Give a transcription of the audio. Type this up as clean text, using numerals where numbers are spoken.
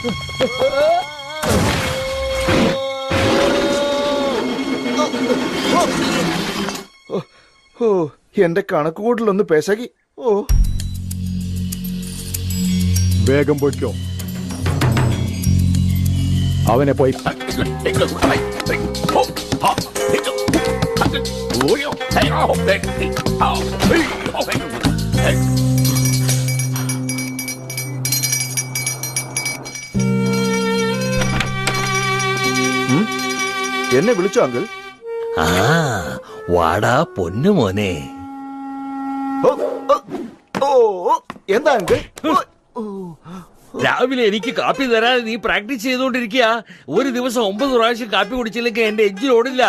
ഓ, എന്റെ കണക്കുകൂട്ടിലൊന്ന് പെശകി. ഓ, വേഗം പോയിക്കോ. അവനെ പോയി എന്നെ വിളിച്ചോ അങ്കിൾ? ആ വാടാ പൊന്നു മോനെ. ഓ, ഓ, ഓ, എന്താ അങ്കിൾ? രാവിലെ എനിക്ക് കാപ്പി തരാതെ നീ പ്രാക്ടീസ് ചെയ്തോണ്ടിരിക്കുക. ഒരു ദിവസം 9 പ്രാവശ്യം കാപ്പി കുടിച്ചില്ലെങ്കിൽ എന്റെ എഞ്ചിൻ ഓടില്ല.